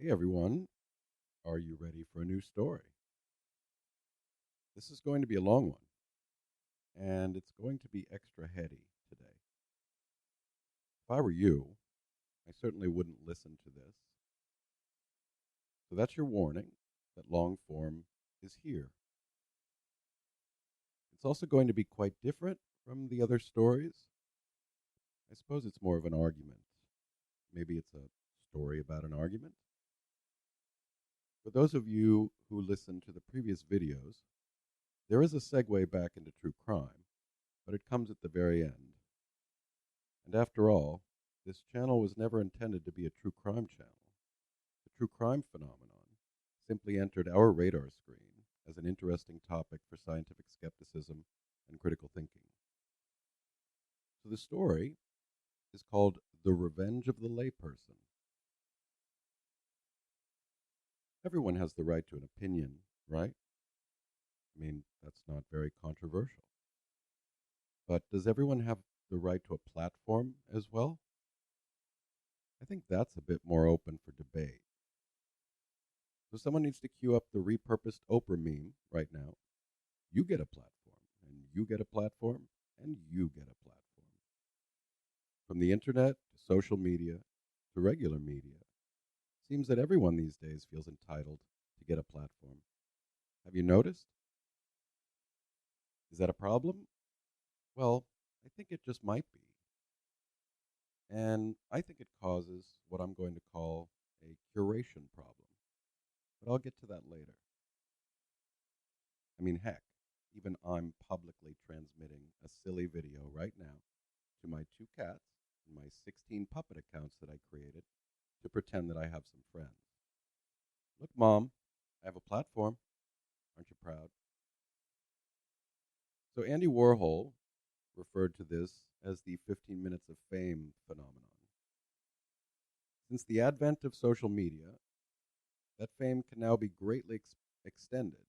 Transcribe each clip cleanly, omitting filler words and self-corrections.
Hey everyone, are you ready for a new story? This is going to be a long one, and it's going to be extra heady today. If I were you, I certainly wouldn't listen to this. So that's your warning that long form is here. It's also going to be quite different from the other stories. I suppose it's more of an argument. Maybe it's a story about an argument. For those of you who listened to the previous videos, there is a segue back into true crime, but it comes at the very end. And after all, this channel was never intended to be a true crime channel. The true crime phenomenon simply entered our radar screen as an interesting topic for scientific skepticism and critical thinking. So the story is called The Revenge of the Layperson. Everyone has the right to an opinion, right? I mean, that's not very controversial. But does everyone have the right to a platform as well? I think that's a bit more open for debate. So someone needs to queue up the repurposed Oprah meme right now. You get a platform, and you get a platform, and you get a platform. From the internet to social media to regular media, it seems that everyone these days feels entitled to get a platform. Have you noticed? Is that a problem? Well, I think it just might be. And I think it causes what I'm going to call a curation problem. But I'll get to that later. I mean, heck, even I'm publicly transmitting a silly video right now to my two cats and my 16 puppet accounts that I created to pretend that I have some friends. Look, Mom, I have a platform. Aren't you proud? So Andy Warhol referred to this as the 15 minutes of fame phenomenon. Since the advent of social media, that fame can now be greatly extended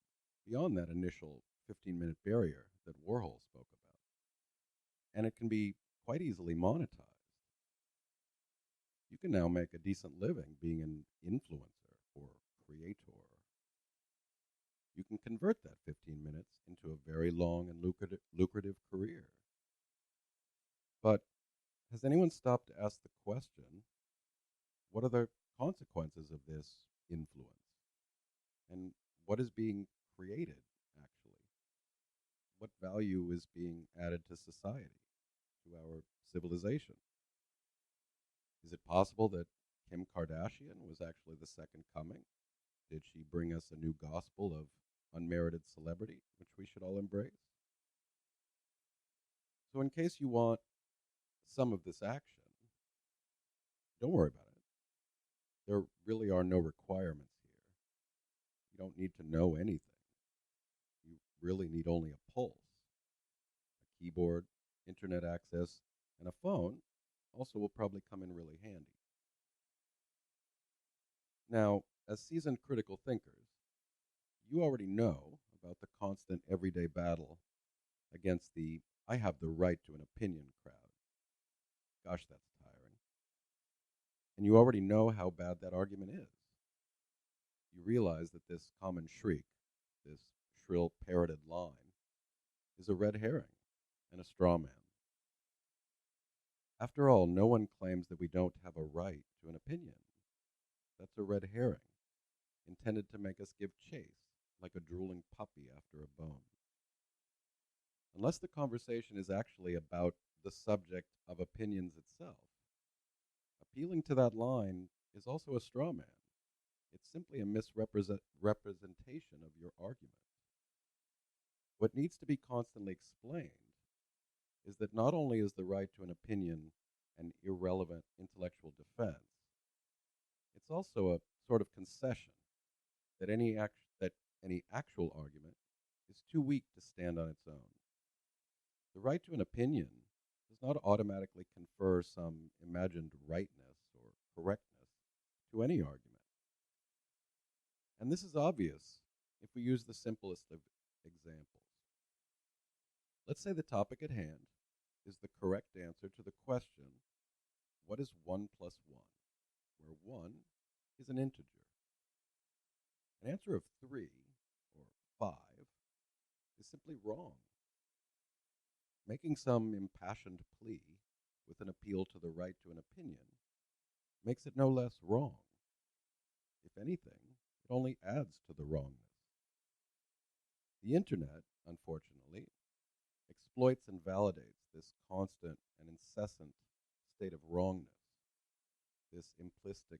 beyond that initial 15-minute barrier that Warhol spoke about. And it can be quite easily monetized. You can now make a decent living being an influencer or creator. You can convert that 15 minutes into a very long and lucrative career. But has anyone stopped to ask the question, what are the consequences of this influence? And what is being created, actually? What value is being added to society, to our civilization? Is it possible that Kim Kardashian was actually the second coming? Did she bring us a new gospel of unmerited celebrity, which we should all embrace? So, in case you want some of this action, don't worry about it. There really are no requirements here. You don't need to know anything. You really need only a pulse, a keyboard, internet access, and a phone also will probably come in really handy. Now, as seasoned critical thinkers, you already know about the constant everyday battle against the I have the right to an opinion crowd. Gosh, that's tiring. And you already know how bad that argument is. You realize that this common shriek, this shrill parroted line, is a red herring and a straw man. After all, no one claims that we don't have a right to an opinion. That's a red herring, intended to make us give chase, like a drooling puppy after a bone. Unless the conversation is actually about the subject of opinions itself, appealing to that line is also a straw man. It's simply a misrepresentation of your argument. What needs to be constantly explained is that not only is the right to an opinion an irrelevant intellectual defense, it's also a sort of concession that any actual argument is too weak to stand on its own. The right to an opinion does not automatically confer some imagined rightness or correctness to any argument. And this is obvious if we use the simplest of examples. Let's say the topic at hand is the correct answer to the question, what is 1 plus 1? Where 1 is an integer. An answer of 3 or 5 is simply wrong. Making some impassioned plea with an appeal to the right to an opinion makes it no less wrong. If anything, it only adds to the wrongness. The internet, unfortunately, exploits and validates this constant and incessant state of wrongness, this implicit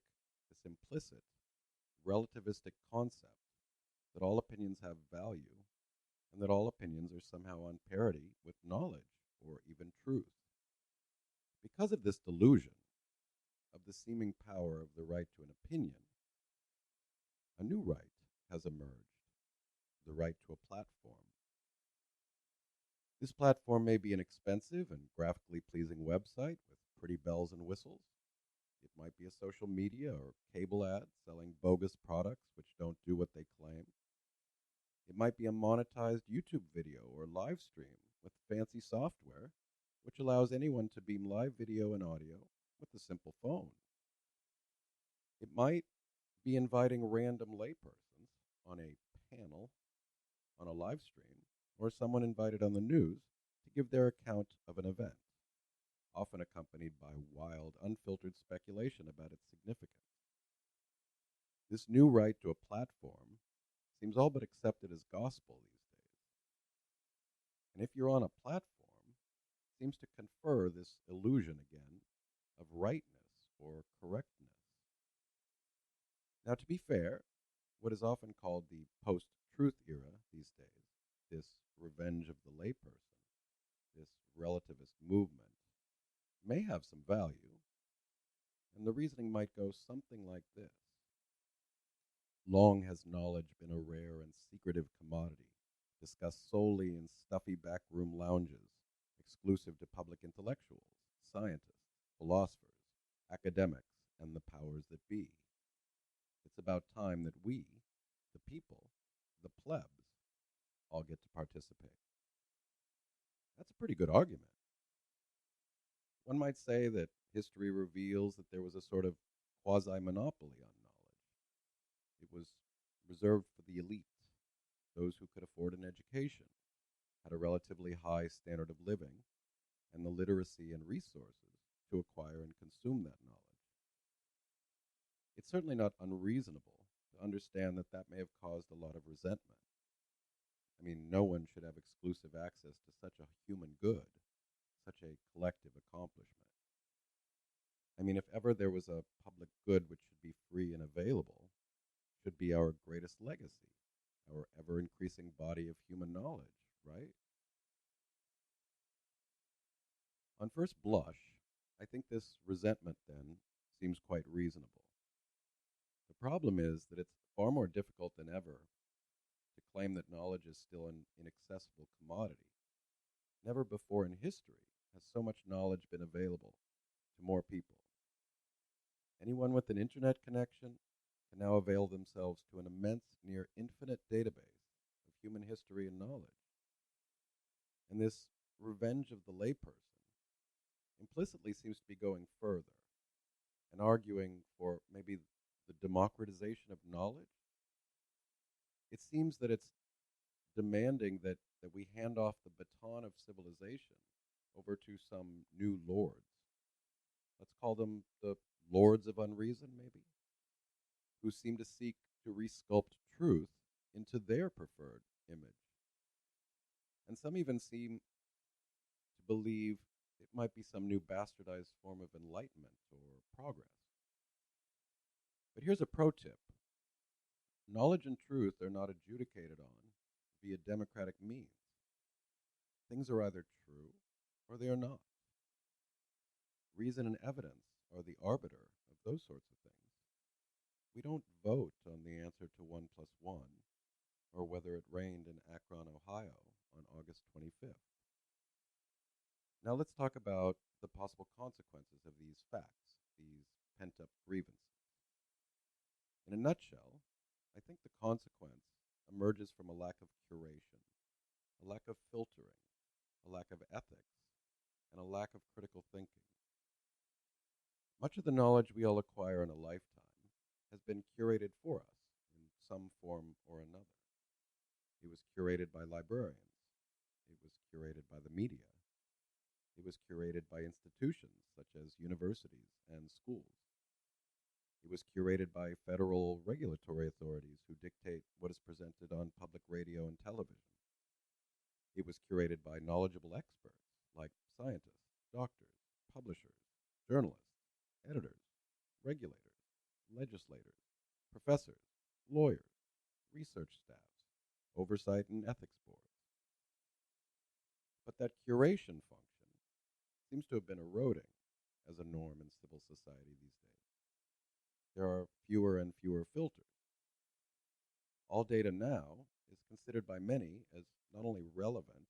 relativistic concept that all opinions have value and that all opinions are somehow on parity with knowledge or even truth. Because of this delusion of the seeming power of the right to an opinion, a new right has emerged, the right to a platform. This platform may be an expensive and graphically pleasing website with pretty bells and whistles. It might be a social media or cable ad selling bogus products which don't do what they claim. It might be a monetized YouTube video or live stream with fancy software which allows anyone to beam live video and audio with a simple phone. It might be inviting random laypersons on a panel, on a live stream, or someone invited on the news to give their account of an event, often accompanied by wild, unfiltered speculation about its significance. This new right to a platform seems all but accepted as gospel these days. And if you're on a platform, it seems to confer this illusion again of rightness or correctness. Now, to be fair, what is often called the post-truth era these days, this revenge of the layperson, this relativist movement, may have some value, and the reasoning might go something like this. Long has knowledge been a rare and secretive commodity, discussed solely in stuffy backroom lounges, exclusive to public intellectuals, scientists, philosophers, academics, and the powers that be. It's about time that we, the people, the plebs, all get to participate. That's a pretty good argument. One might say that history reveals that there was a sort of quasi-monopoly on knowledge. It was reserved for the elite, those who could afford an education, had a relatively high standard of living, and the literacy and resources to acquire and consume that knowledge. It's certainly not unreasonable to understand that that may have caused a lot of resentment. I mean, no one should have exclusive access to such a human good, such a collective accomplishment. I mean, if ever there was a public good which should be free and available, should be our greatest legacy, our ever increasing body of human knowledge, right? On first blush, I think this resentment then seems quite reasonable. The problem is that it's far more difficult than ever to claim that knowledge is still an inaccessible commodity. Never before in history has so much knowledge been available to more people. Anyone with an internet connection can now avail themselves to an immense, near infinite database of human history and knowledge. And this revenge of the layperson implicitly seems to be going further and arguing for maybe the democratization of knowledge. It seems that it's demanding that we hand off the baton of civilization over to some new lords. Let's call them the lords of unreason, maybe, who seem to seek to resculpt truth into their preferred image. And some even seem to believe it might be some new bastardized form of enlightenment or progress. But here's a pro tip. Knowledge and truth are not adjudicated on via democratic means. Things are either true or they are not. Reason and evidence are the arbiter of those sorts of things. We don't vote on the answer to 1 plus 1 or whether it rained in Akron, Ohio on August 25th. Now let's talk about the possible consequences of these facts, these pent-up grievances. In a nutshell, I think the consequence emerges from a lack of curation, a lack of filtering, a lack of ethics, and a lack of critical thinking. Much of the knowledge we all acquire in a lifetime has been curated for us in some form or another. It was curated by librarians. It was curated by the media. It was curated by institutions such as universities and schools. It was curated by federal regulatory authorities who dictate what is presented on public radio and television. It was curated by knowledgeable experts like scientists, doctors, publishers, journalists, editors, regulators, legislators, professors, lawyers, research staffs, oversight and ethics boards. But that curation function seems to have been eroding as a norm in civil society these days. There are fewer and fewer filters. All data now is considered by many as not only relevant,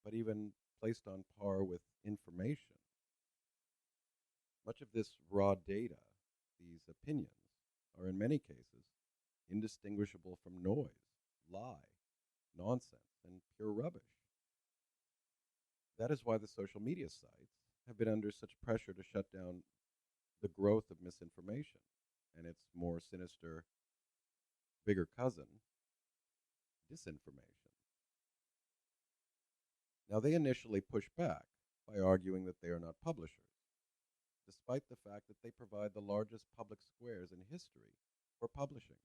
but even placed on par with information. Much of this raw data, these opinions, are in many cases indistinguishable from noise, lie, nonsense, and pure rubbish. That is why the social media sites have been under such pressure to shut down the growth of misinformation and its more sinister, bigger cousin, disinformation. Now, they initially push back by arguing that they are not publishers, despite the fact that they provide the largest public squares in history for publishing.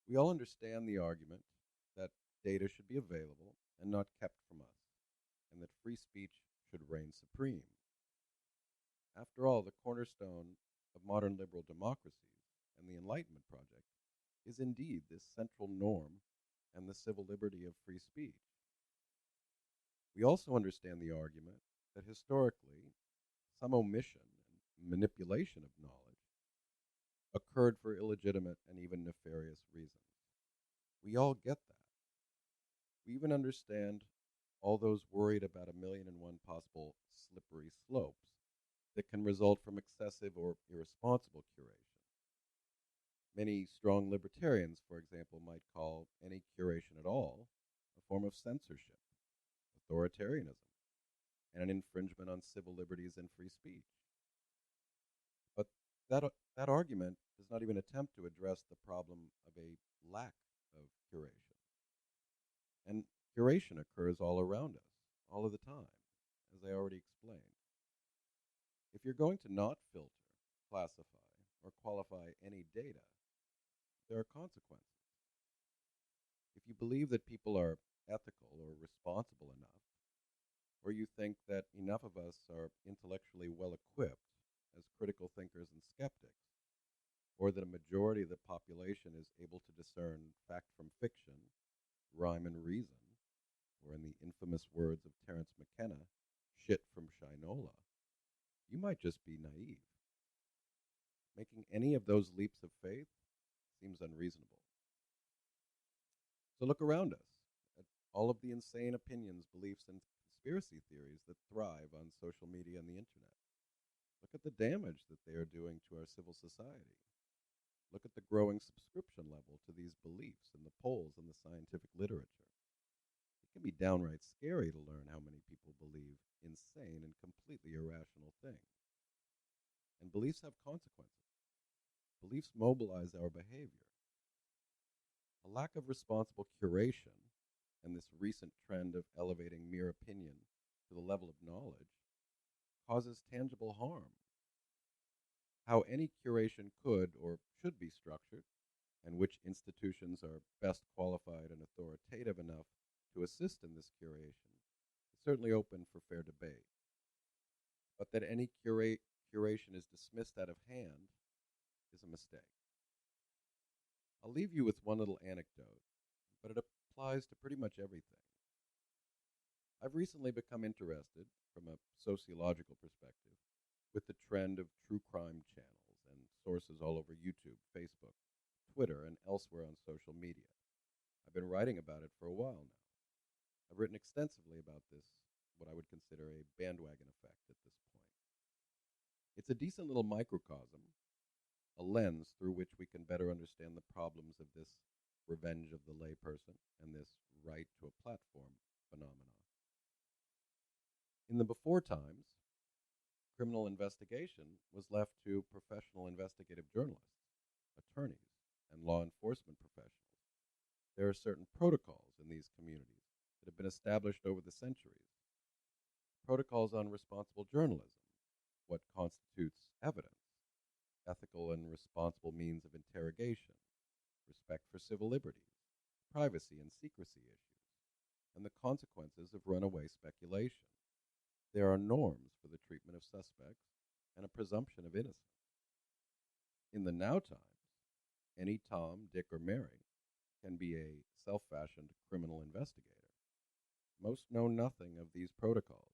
We all understand the argument that data should be available and not kept from us, and that free speech should reign supreme. After all, the cornerstone of modern liberal democracies and the Enlightenment project is indeed this central norm and the civil liberty of free speech. We also understand the argument that historically some omission and manipulation of knowledge occurred for illegitimate and even nefarious reasons. We all get that. We even understand all those worried about 1,000,001 possible slippery slopes that can result from excessive or irresponsible curation. Many strong libertarians, for example, might call any curation at all a form of censorship, authoritarianism, and an infringement on civil liberties and free speech. But that argument does not even attempt to address the problem of a lack of curation. And curation occurs all around us, all of the time, as I already explained. If you're going to not filter, classify, or qualify any data, there are consequences. If you believe that people are ethical or responsible enough, or you think that enough of us are intellectually well equipped as critical thinkers and skeptics, or that a majority of the population is able to discern fact from fiction, rhyme and reason, or in the infamous words of Terence McKenna, shit from Shinola, you might just be naive. Making any of those leaps of faith seems unreasonable. So look around us at all of the insane opinions, beliefs, and conspiracy theories that thrive on social media and the internet. Look at the damage that they are doing to our civil society. Look at the growing subscription level to these beliefs in the polls and the scientific literature. It can be downright scary to learn how many people believe insane and completely irrational things. And beliefs have consequences. Beliefs mobilize our behavior. A lack of responsible curation and this recent trend of elevating mere opinion to the level of knowledge causes tangible harm. How any curation could or should be structured, and which institutions are best qualified and authoritative enough to assist in this curation, is certainly open for fair debate. But that any curation is dismissed out of hand is a mistake. I'll leave you with one little anecdote, but it applies to pretty much everything. I've recently become interested, from a sociological perspective, with the trend of true crime channels and sources all over YouTube, Facebook, Twitter, and elsewhere on social media. I've been writing about it for a while now. I've written extensively about this, what I would consider a bandwagon effect at this point. It's a decent little microcosm, a lens through which we can better understand the problems of this revenge of the layperson and this right to a platform phenomenon. In the before times, criminal investigation was left to professional investigative journalists, attorneys, and law enforcement professionals. There are certain protocols in these communities that have been established over the centuries. Protocols on responsible journalism, what constitutes evidence, ethical and responsible means of interrogation, respect for civil liberties, privacy and secrecy issues, and the consequences of runaway speculation. There are norms for the treatment of suspects and a presumption of innocence. In the now times, any Tom, Dick, or Mary can be a self fashioned criminal investigator. Most know nothing of these protocols,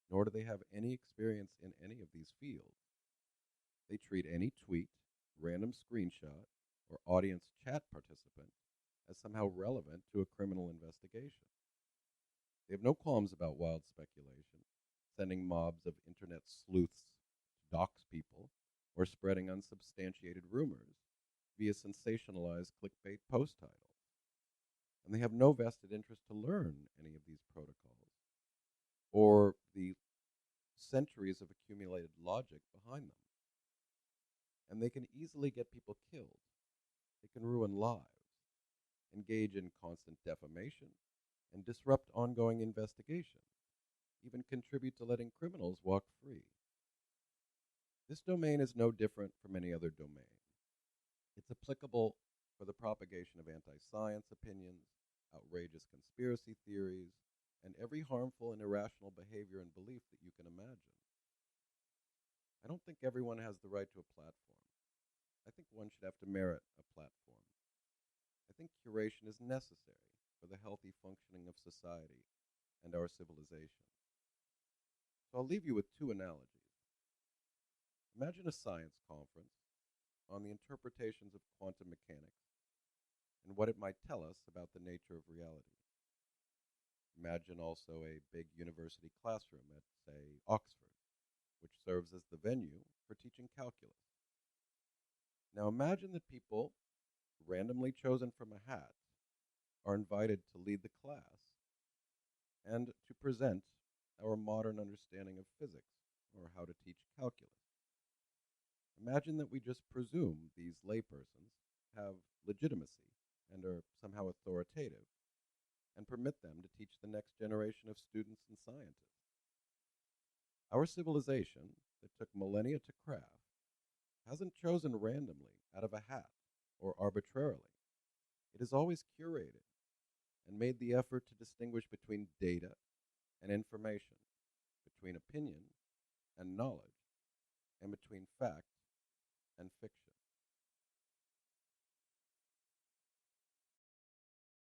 nor do they have any experience in any of these fields. They treat any tweet, random screenshot, or audience chat participant as somehow relevant to a criminal investigation. They have no qualms about wild speculation, sending mobs of internet sleuths to dox people, or spreading unsubstantiated rumors via sensationalized clickbait post titles. And they have no vested interest to learn any of these protocols or the centuries of accumulated logic behind them. And they can easily get people killed. They can ruin lives, engage in constant defamation, and disrupt ongoing investigation, even contribute to letting criminals walk free. This domain is no different from any other domain. It's applicable for the propagation of anti-science opinions, outrageous conspiracy theories, and every harmful and irrational behavior and belief that you can imagine. I don't think everyone has the right to a platform. I think one should have to merit a platform. I think curation is necessary for the healthy functioning of society and our civilization. So I'll leave you with two analogies. Imagine a science conference on the interpretations of quantum mechanics and what it might tell us about the nature of reality. Imagine also a big university classroom at, say, Oxford, which serves as the venue for teaching calculus. Now imagine that people, randomly chosen from a hat, are invited to lead the class and to present our modern understanding of physics or how to teach calculus. Imagine that we just presume these laypersons have legitimacy and are somehow authoritative and permit them to teach the next generation of students and scientists. Our civilization, that took millennia to craft, hasn't chosen randomly out of a hat or arbitrarily. It has always curated and made the effort to distinguish between data and information, between opinion and knowledge, and between fact and fiction.